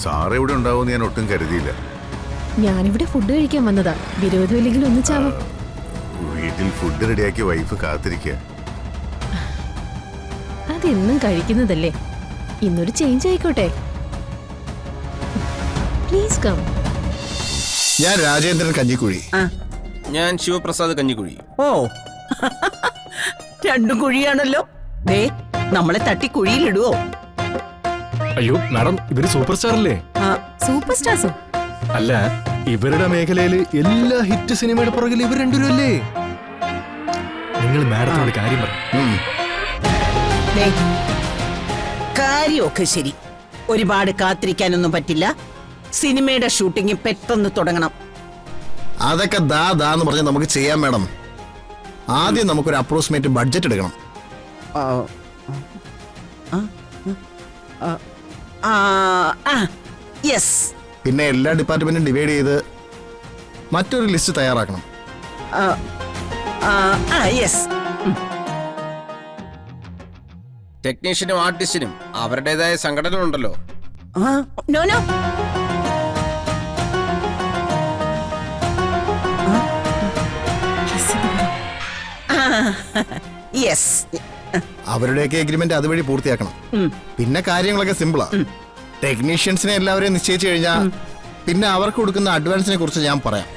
Sir ഇവിടെ ഉണ്ടാവുമെന്ന് ഞാൻ ഒട്ടും കരുതിയില്ല. ഞാനിവിടെ ഫുഡ് കഴിക്കാൻ വന്നതാ. വിരോധമില്ലെങ്കിൽ ഒന്നിച്ചാവാം. വീട്ടിൽ ഫുഡ് റെഡിയാക്കി വൈഫ് കാത്തിരിക്കുക. അതെന്നും കഴിക്കുന്നതല്ലേ, ഇന്നൊരു ചേഞ്ച് ആയിക്കോട്ടെ. Please come. ഞാൻ രാജേന്ദ്രൻ കഞ്ഞിക്കുഴി. ഞാൻ ശിവപ്രസാദ് കഞ്ഞിക്കുഴി. ഓ രണ്ടും കുഴിയാണല്ലോ. ദേ നമ്മളെ തട്ടി കുഴിയിലിടുവോ? അയ്യോ മാഡം, ഇവര് സൂപ്പർ സ്റ്റാർ അല്ലേ? സൂപ്പർ സ്റ്റാർസോ? അല്ല, ഇവരുടെ മേഖലയില് എല്ലാ ഹിറ്റ് സിനിമയുടെ പുറകിൽ ഇവർ രണ്ടുപേരും അല്ലേ? നിങ്ങൾ മാഡത്തിനോട് കാര്യം പറ. ദേ, കാര്യമൊക്കെ ശരി. ഒരുപാട് കാത്തിരിക്കാനൊന്നും പറ്റില്ല. സിനിമയുടെ ഷൂട്ടിംഗ് പെട്ടെന്ന് തുടങ്ങണം. അതൊക്കെ ദാന്ന് പറഞ്ഞ് നമുക്ക് ചെയ്യാം മാഡം. ആദ്യം നമുക്കൊരു അപ്രോക്സിമേറ്റ് ബഡ്ജറ്റ് എടുക്കണം. യെസ്. പിന്നെ എല്ലാ ഡിപ്പാർട്ട്മെന്റും ഡിവൈഡ് ചെയ്ത് മറ്റൊരു ലിസ്റ്റ് തയ്യാറാക്കണം. യെസ്. ടെക്നീഷ്യനും ആർട്ടിസ്റ്റിനും അവരുടേതായ സംഘടന ഉണ്ടല്ലോ. No no. യെസ്. അവരുടെയൊക്കെ എഗ്രിമെന്റ് അതുവഴി പൂർത്തിയാക്കണം. പിന്നെ കാര്യങ്ങളൊക്കെ സിമ്പിളാ. ടെക്നീഷ്യൻസിനെ എല്ലാവരെയും നിശ്ചയിച്ചു കഴിഞ്ഞാൽ പിന്നെ അവർക്ക് കൊടുക്കുന്ന അഡ്വാൻസിനെ കുറിച്ച് ഞാൻ പറയാം.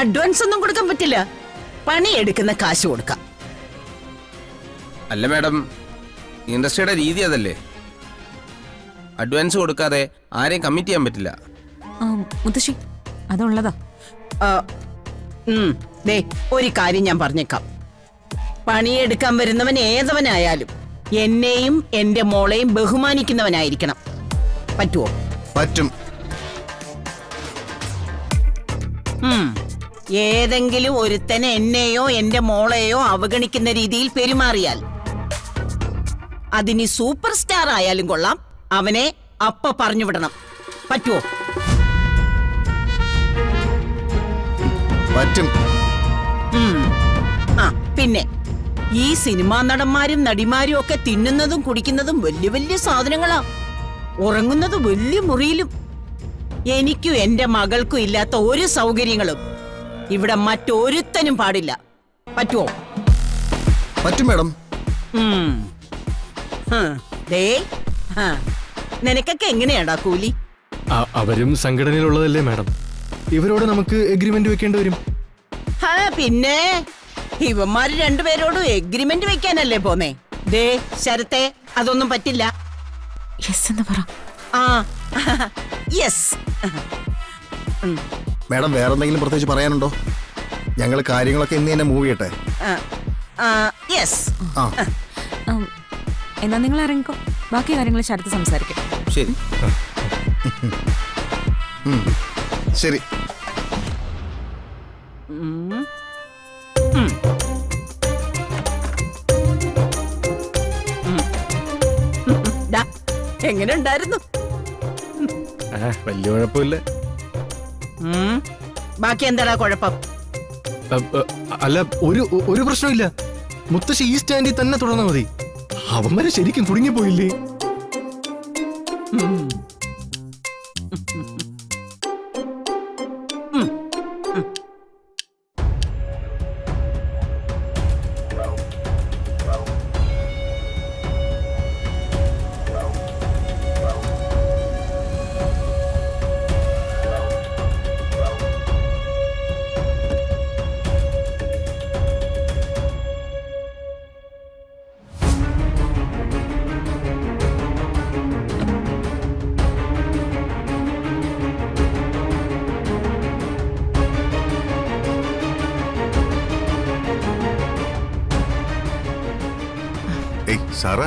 അഡ്വാൻസ് ഒന്നും കൊടുക്കാൻ പറ്റില്ല. പണിയെടുക്കുന്ന കാശ് കൊടുക്കാം. അല്ല മാഡം, ഇൻഡസ്ട്രിയുടെ രീതി അതല്ലേ. അഡ്വാൻസ് കൊടുക്കാതെ ആരെയും കമ്മിറ്റ് ചെയ്യാൻ പറ്റില്ല. മുത്തശ്ശി അതുള്ളതാ. ദേ ഒരു കാര്യം ഞാൻ പറഞ്ഞേക്കാം. പണിയെടുക്കാൻ വരുന്നവൻ ഏതവനായാലും എന്നെയും എന്റെ മോളെയും ബഹുമാനിക്കുന്നവനായിരിക്കണം. പറ്റുമോ? പറ്റും. ഏതെങ്കിലും ഒരുത്തനെ എന്നെയോ എന്റെ മോളെയോ അവഗണിക്കുന്ന രീതിയിൽ പെരുമാറിയാൽ, അതിനി സൂപ്പർ സ്റ്റാർ ആയാലും കൊള്ളാം, അവനെ അപ്പ പറഞ്ഞു വിടണം. പറ്റുമോ? പറ്റും. പിന്നെ ഈ സിനിമാ നടന്മാരും നടിമാരും ഒക്കെ തിന്നുന്നതും കുടിക്കുന്നതും വലിയ വലിയ സാധനങ്ങളാ. ഉറങ്ങുന്നത് വലിയ മുറിയിലും. എനിക്കും എന്റെ മകൾക്കും ഇല്ലാത്ത ഒരു സൗകര്യങ്ങളും ഇവിടെ മറ്റൊരുത്തനും പാടില്ല. പറ്റുമോ? പറ്റും മാഡം. ദേ, നിനക്കൊക്കെ എങ്ങനെയാടാ കൂലി? അവരും സംഘടനയിലുള്ളതല്ലേ മാഡം, ഇവരോട് നമുക്ക് എഗ്രിമെന്റ് വെക്കേണ്ടി വരും. പിന്നെ ഇവന്മാര് രണ്ടുപേരോടും എഗ്രിമെന്റ് വെക്കാനല്ലേ പോന്നേ. ദേ ശരത്തെ, അതൊന്നും പറ്റില്ല. യെസ് എന്ന് പറ. യെസ്. മാഡം വേറെ എന്തെങ്കിലും പ്രത്യേകിച്ച് പറയാനുണ്ടോ? ഞങ്ങൾ കാര്യങ്ങളൊക്കെ ഇന്ന് തന്നെ മൂവ് ചെയ്യട്ടെ. യെസ്. എന്നാ നിങ്ങൾ ഇറങ്ങിക്കോ, ബാക്കി കാര്യങ്ങൾ ശരത്ത് സംസാരിക്കാം. ശരി. ശരി. എങ്ങനെ ഉണ്ടായിരുന്നു? വലിയ കുഴപ്പമില്ല. ബാക്കി എന്താടാ കുഴപ്പം? അല്ല, ഒരു പ്രശ്നമില്ല. മുത്തശ്ശി ഈ സ്റ്റാൻഡിൽ തന്നെ തുടർന്നാൽ മതി. അവന്മാരെ ശരിക്കും കുടുങ്ങിപ്പോയില്ലേ? സാറാ,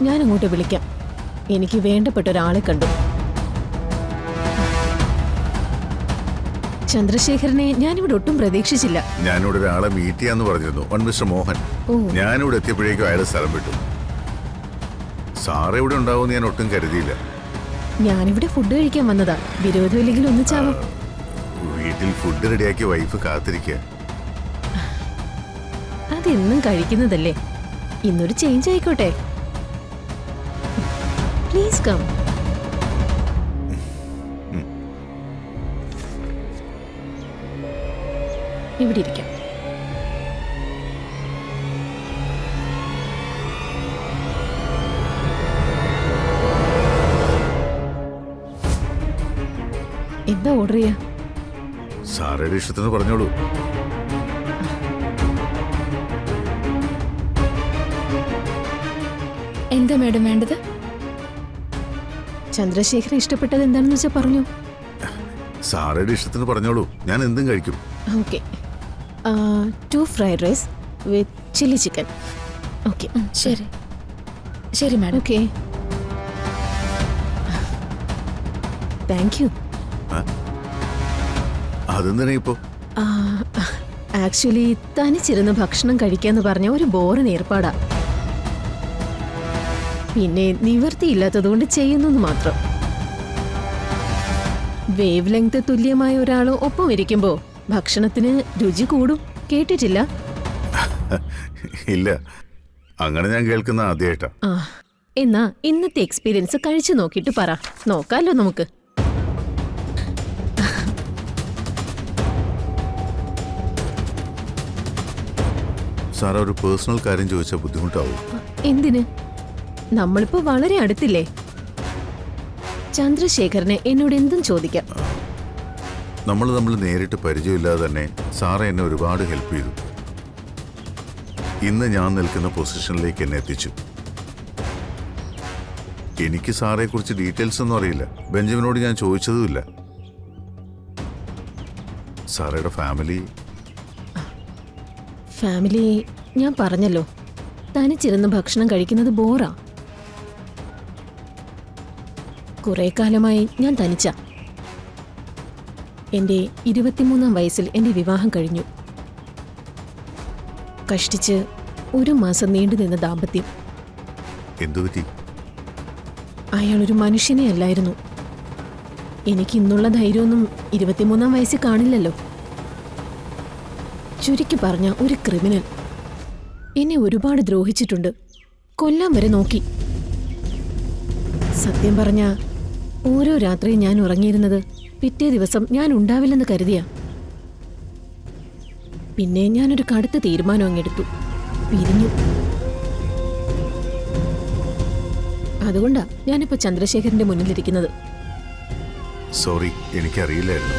ഞാൻ അങ്ങോട്ട് വിളിക്കാം. എനിക്ക് വേണ്ടപ്പെട്ട ഒരാളെ കണ്ടു. ചന്ദ്രശേഖരനെ ഞാനിവിടെ ഒട്ടും പ്രതീക്ഷിച്ചില്ല. ഞാനിവിടെ ഒരാളെ മീറ്റ് ചെയ്യാന്ന് പറഞ്ഞിരുന്നു, മിസ്റ്റർ മോഹൻ. ഞാനിവിടെ എത്തിയപ്പോഴേക്കും അയാൾ സ്ഥലം വിട്ടു. സാറ് ഇവിടെ ഉണ്ടാവുമെന്ന് ഞാൻ ഒട്ടും കരുതിയില്ല. ഞാനിവിടെ ഫുഡ് കഴിക്കാൻ വന്നതാ. വിരോധമില്ലെങ്കിൽ ഒന്നിച്ചാവാം. വീട്ടിൽ ഫുഡ് റെഡിയാക്കി വൈഫ് കാത്തിരിക്കുക. അതെന്നും കഴിക്കുന്നതല്ലേ, ഇന്നൊരു ചേഞ്ച് ആയിക്കോട്ടെ. Please come. ഇവിടെ ഇരിക്കാം. എന്താ ഓർഡർ ചെയ്യാ? സാറയുടെ ഇഷ്ടത്തിന് പറഞ്ഞോളൂ. എന്താ മാഡം വേണ്ടത്? ചന്ദ്രശേഖരൻ ഇഷ്ടപ്പെട്ടത് എന്താണെന്ന് വെച്ചാൽ പറഞ്ഞു. സാറയുടെ ഇഷ്ടത്തിന് പറഞ്ഞോളൂ, ഞാൻ എന്തും കഴിക്കും. Okay, 2 fried rice with chilli chicken. Okay, ശരി ശരി മാഡം. Okay, thank you. അതെന്തിനാ ഇപ്പോ? ആക്ച്വലി തനിച്ചിരുന്ന് ഭക്ഷണം കഴിക്കാന്ന് പറഞ്ഞ ഒരു ബോറിന് ഏർപ്പാടാ. പിന്നെ നിവർത്തിയില്ലാത്തതുകൊണ്ട് ചെയ്യുന്നെന്ന് മാത്രം. വേവ് ലെങ്ത് തുല്യമായ ഒരാൾ ഒപ്പം ഇരിക്കുമ്പോ ഭക്ഷണത്തിന് രുചി കൂടും. കേട്ടിട്ടില്ല? ഇല്ല, അങ്ങനെ ഞാൻ കേൾക്കുന്ന ആദ്യമായിട്ടാ. ആ, എന്നാ ഇന്നത്തെ എക്സ്പീരിയൻസ് കഴിച്ചു നോക്കിയിട്ട് പറ. നോക്കാലോ നമുക്ക്. സാർ, ഒരു പേഴ്സണൽ കാര്യം ചോദിച്ചാൽ ബുദ്ധിമുട്ടാവും. എന്തിന്? നമ്മളിപ്പോ വളരെ അടുത്തില്ലേ. ചന്ദ്രശേഖരനെ എന്നോട് എന്തും ചോദിക്കാം. നമ്മൾ നേരിട്ട് പരിചയമില്ലാതെ തന്നെ സാറ് എന്നെ ഒരുപാട് ഹെൽപ്പ് ചെയ്തു. ഇന്ന് ഞാൻ നിൽക്കുന്ന പൊസിഷനിലേക്ക് എന്നെ എത്തിച്ചു. എനിക്ക് സാറെ കുറിച്ച് ഡീറ്റെയിൽസ് ഒന്നും അറിയില്ല. ബെഞ്ചമിനോട് ഞാൻ ചോദിച്ചതുമില്ല. സാറയുടെ ഫാമിലി ഞാൻ പറഞ്ഞല്ലോ, തനിച്ചിരുന്ന് ഭക്ഷണം കഴിക്കുന്നത് ബോറാ. കുറെ കാലമായി ഞാൻ തനിച്ച. എൻ്റെ 23-ാം വയസ്സിൽ എൻ്റെ വിവാഹം കഴിഞ്ഞു. കഷ്ടിച്ച് 1 മാസം നീണ്ടുനിന്ന ദാമ്പത്യം. എന്തുപറ്റി? അയാളൊരു മനുഷ്യനെ അല്ലായിരുന്നു. എനിക്ക് ഇന്നുള്ള ധൈര്യമൊന്നും 23-ാം വയസ്സിൽ കാണില്ലല്ലോ. ചുരുക്കി പറഞ്ഞ ഒരു ക്രിമിനൽ. എന്നെ ഒരുപാട് ദ്രോഹിച്ചിട്ടുണ്ട്. കൊല്ലാൻ വരെ നോക്കി. സത്യം പറഞ്ഞ ഓരോ രാത്രിയും ഞാൻ ഉറങ്ങിയിരുന്നത് പിറ്റേ ദിവസം ഞാൻ ഉണ്ടാവില്ലെന്ന് കരുതിയ. പിന്നെ ഞാനൊരു കടുത്ത തീരുമാനം അങ്ങെടുത്തു. പിരിഞ്ഞു. അതുകൊണ്ടാ ഞാനിപ്പോ ചന്ദ്രശേഖരന്റെ മുന്നിലിരിക്കുന്നത്. സോറി, എനിക്കറിയില്ലായിരുന്നു.